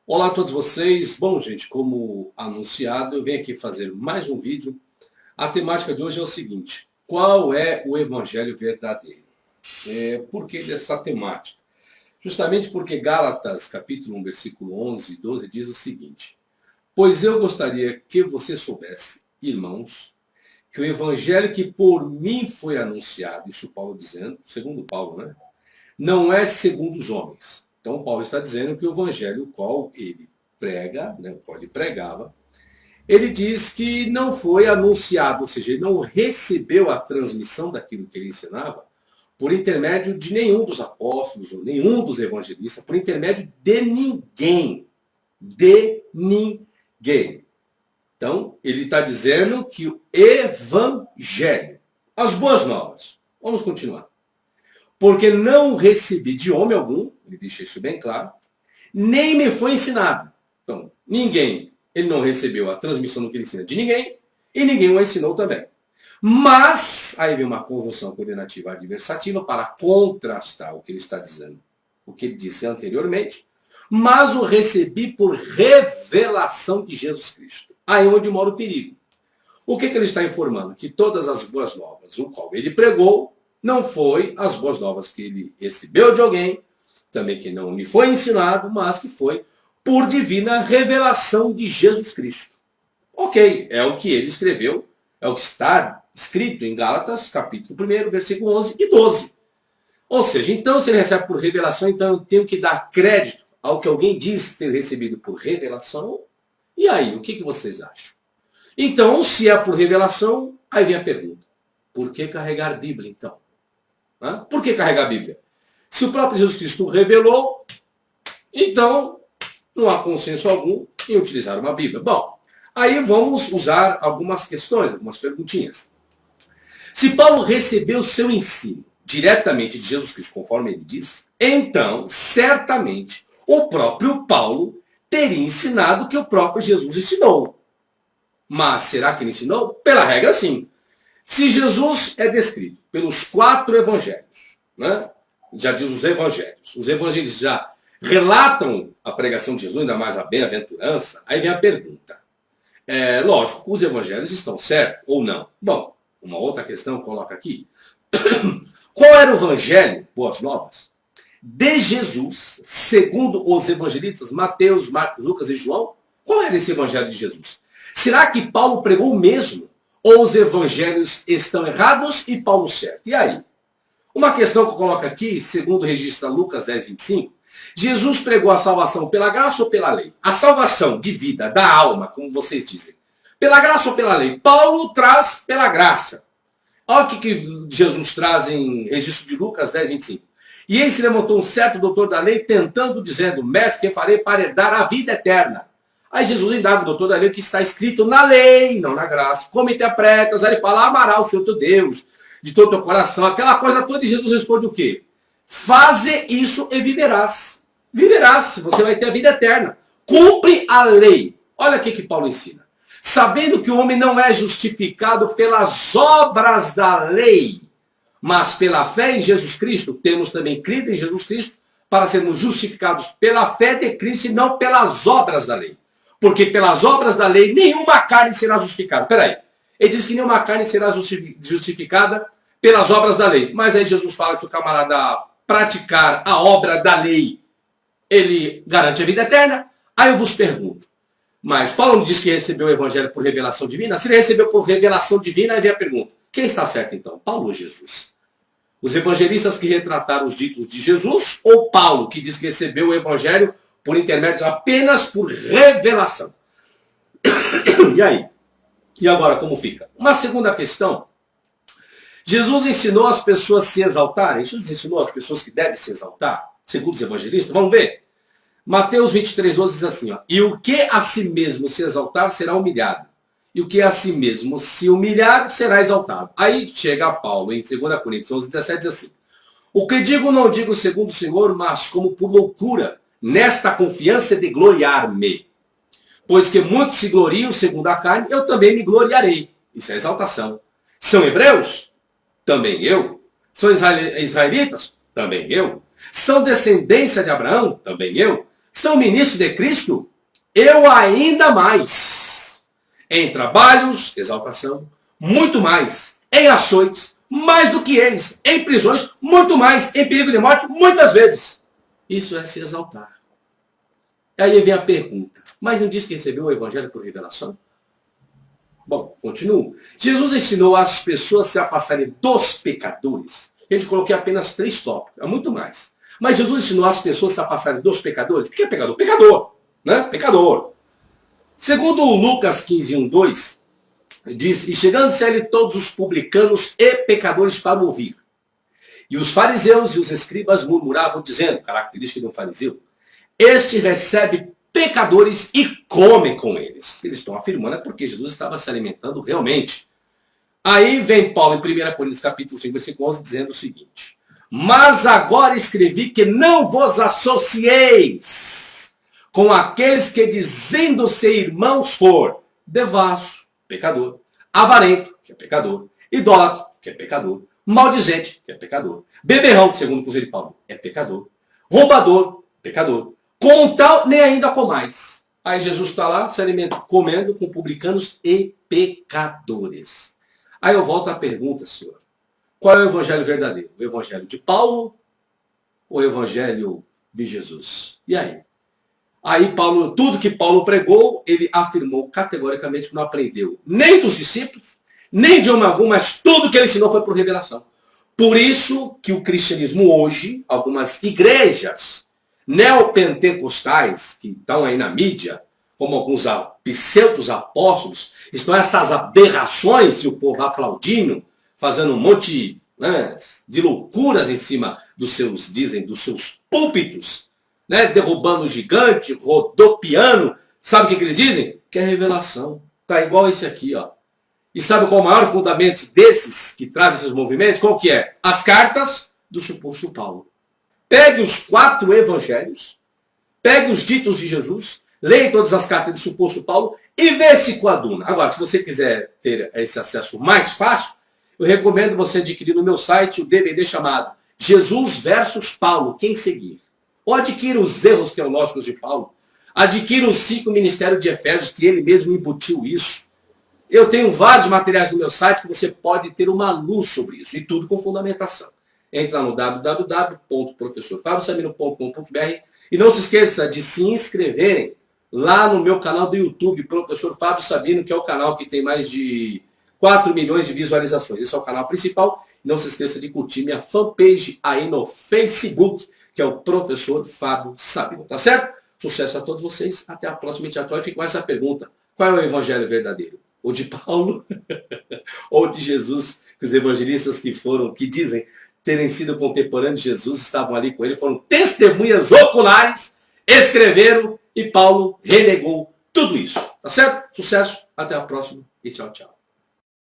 Olá a todos vocês. Bom, gente, como anunciado, eu venho aqui fazer mais um vídeo. A temática de hoje é o seguinte: qual é o evangelho verdadeiro? Por que dessa temática? Justamente porque Gálatas, capítulo 1, versículo 11 e 12 diz o seguinte: pois eu gostaria que você soubesse, irmãos, que o evangelho que por mim foi anunciado, isso Paulo dizendo, segundo Paulo, né? Não é segundo os homens. Então, Paulo está dizendo que o evangelho, o qual ele prega, né, o qual ele pregava, ele diz que não foi anunciado, ou seja, ele não recebeu a transmissão daquilo que ele ensinava por intermédio de nenhum dos apóstolos ou nenhum dos evangelistas, por intermédio de ninguém. De ninguém. Então, ele está dizendo que o evangelho, as boas novas, vamos continuar. Porque não recebi de homem algum, ele deixa isso bem claro, nem me foi ensinado. Então, ninguém, ele não recebeu a transmissão do que ele ensina de ninguém, e ninguém o ensinou também. Mas, aí vem uma conjunção coordenativa adversativa para contrastar o que ele está dizendo, o que ele disse anteriormente, mas o recebi por revelação de Jesus Cristo. Aí é onde mora o perigo. O que ele está informando? Que todas as boas novas, o qual ele pregou, não foi as boas novas que ele recebeu de alguém, também que não lhe foi ensinado, mas que foi por divina revelação de Jesus Cristo. Ok, é o que ele escreveu, é o que está escrito em Gálatas, capítulo 1, versículo 11 e 12. Ou seja, então, se ele recebe por revelação, então eu tenho que dar crédito ao que alguém diz ter recebido por revelação. E aí, o que vocês acham? Então, se é por revelação, aí vem a pergunta: por que carregar a Bíblia, então? Por que carregar a Bíblia? Se o próprio Jesus Cristo revelou, então não há consenso algum em utilizar uma Bíblia. Bom, aí vamos usar algumas questões, algumas perguntinhas. Se Paulo recebeu seu ensino diretamente de Jesus Cristo, conforme ele diz, então, certamente, o próprio Paulo teria ensinado o que o próprio Jesus ensinou. Mas será que ele ensinou? Pela regra, sim. Se Jesus é descrito pelos 4 evangelhos, né? Já diz os evangelhos já relatam a pregação de Jesus, ainda mais a bem-aventurança, aí vem a pergunta. Lógico, os evangelhos estão certos ou não? Bom, uma outra questão coloca aqui. Qual era o evangelho, boas novas, de Jesus, segundo os evangelistas Mateus, Marcos, Lucas e João? Qual era esse evangelho de Jesus? Será que Paulo pregou o mesmo? Ou os evangelhos estão errados e Paulo certo? E aí? Uma questão que eu coloco aqui, segundo registra Lucas 10, 25, Jesus pregou a salvação pela graça ou pela lei? A salvação de vida, da alma, como vocês dizem. Pela graça ou pela lei? Paulo traz pela graça. Olha o que Jesus traz em registro de Lucas 10, 25. E aí se levantou um certo doutor da lei, tentando, dizendo: mestre, que farei para herdar a vida eterna? Aí Jesus indaga o doutor da lei o que está escrito na lei, não na graça. Como interpretas? Aí ele fala: amarás o Senhor teu Deus de todo o teu coração. Aquela coisa toda, e Jesus responde o quê? Faze isso e viverás. Viverás, você vai ter a vida eterna. Cumpre a lei. Olha o que Paulo ensina. Sabendo que o homem não é justificado pelas obras da lei, mas pela fé em Jesus Cristo, temos também crido em Jesus Cristo para sermos justificados pela fé de Cristo e não pelas obras da lei. Porque pelas obras da lei, nenhuma carne será justificada. Peraí, ele diz que nenhuma carne será justificada pelas obras da lei. Mas aí Jesus fala que se o camarada praticar a obra da lei, ele garante a vida eterna. Aí eu vos pergunto, mas Paulo não diz que recebeu o evangelho por revelação divina? Se ele recebeu por revelação divina, aí vem a pergunta: quem está certo então? Paulo ou Jesus? Os evangelistas que retrataram os ditos de Jesus, ou Paulo, que diz que recebeu o evangelho por intermédio apenas por revelação? E aí? E agora como fica? Uma segunda questão. Jesus ensinou as pessoas a se exaltarem. Jesus ensinou as pessoas que devem se exaltar, segundo os evangelistas. Vamos ver? Mateus 23, 12 diz assim: ó, e o que a si mesmo se exaltar será humilhado. E o que a si mesmo se humilhar será exaltado. Aí chega Paulo em 2 Coríntios 11, 17 diz assim: o que digo não digo segundo o Senhor, mas como por loucura, nesta confiança de gloriar-me. Pois que muitos se gloriam segundo a carne, eu também me gloriarei. Isso é exaltação. São hebreus? Também eu. São israelitas? Também eu. São descendência de Abraão? Também eu. são ministros de Cristo, eu ainda mais. Em trabalhos, exaltação, muito mais. Em açoites, mais do que eles. Em prisões, muito mais. Em perigo de morte, muitas vezes. Isso é se exaltar. Aí vem a pergunta, mas não diz que recebeu o evangelho por revelação? Bom, continuo. Jesus ensinou as pessoas a se afastarem dos pecadores. A gente coloquei apenas 3 tópicos, é muito mais. Mas Jesus ensinou as pessoas a se afastarem dos pecadores. O que é pecador? Pecador, né? Pecador. Segundo Lucas 15, 1, 2, diz, e chegando-se a ele todos os publicanos e pecadores para ouvir. E os fariseus e os escribas murmuravam, dizendo, característica de um fariseu, este recebe pecadores e come com eles. Eles estão afirmando é porque Jesus estava se alimentando realmente. Aí vem Paulo em 1 Coríntios capítulo 5, versículo 11, dizendo o seguinte, mas agora escrevi que não vos associeis com aqueles que dizendo ser irmãos for devasso, pecador, avarento, que é pecador, idólatra, que é pecador, maldizente, que é pecador, beberrão, que segundo o Cruzeiro de Paulo, é pecador, roubador, pecador, com tal nem ainda comais. Aí Jesus está lá se alimentando, comendo com publicanos e pecadores. Aí eu volto à pergunta, senhor. Qual é o evangelho verdadeiro? O evangelho de Paulo ou o evangelho de Jesus? E aí? Aí Paulo, tudo que Paulo pregou, ele afirmou categoricamente que não aprendeu nem dos discípulos, nem de homem algum, mas tudo que ele ensinou foi por revelação. Por isso que o cristianismo hoje, algumas igrejas neopentecostais, que estão aí na mídia, como alguns pseudos apóstolos, estão essas aberrações e o povo aplaudindo, fazendo um monte, né, de loucuras em cima dos seus, dizem, dos seus púlpitos, né, derrubando o gigante, rodopiando. Sabe o que eles dizem? Que é revelação. Tá igual esse aqui, ó. E sabe qual é o maior fundamento desses que trazem esses movimentos? Qual que é? As cartas do suposto Paulo. Pegue os 4 evangelhos, pegue os ditos de Jesus, leia todas as cartas do suposto Paulo e vê se coaduna. Agora, se você quiser ter esse acesso mais fácil, eu recomendo você adquirir no meu site o DVD chamado Jesus versus Paulo, quem seguir. Ou adquira os erros teológicos de Paulo, adquira os 5 ministérios de Efésios, que ele mesmo embutiu isso. Eu tenho vários materiais no meu site que você pode ter uma luz sobre isso, e tudo com fundamentação. Entra no www.professorfabiosabino.com.br e não se esqueça de se inscreverem lá no meu canal do YouTube, Professor Fábio Sabino, que é o canal que tem mais de 4 milhões de visualizações. Esse é o canal principal. Não se esqueça de curtir minha fanpage aí no Facebook, que é o Professor Fábio Sabino. Tá certo? Sucesso a todos vocês. Até a próxima. Tchau. E fico com essa pergunta. Qual é o evangelho verdadeiro? O de Paulo ou de Jesus? Que os evangelistas que dizem terem sido contemporâneos de Jesus, estavam ali com ele, foram testemunhas oculares, escreveram e Paulo renegou tudo isso. Tá certo? Sucesso. Até a próxima e tchau.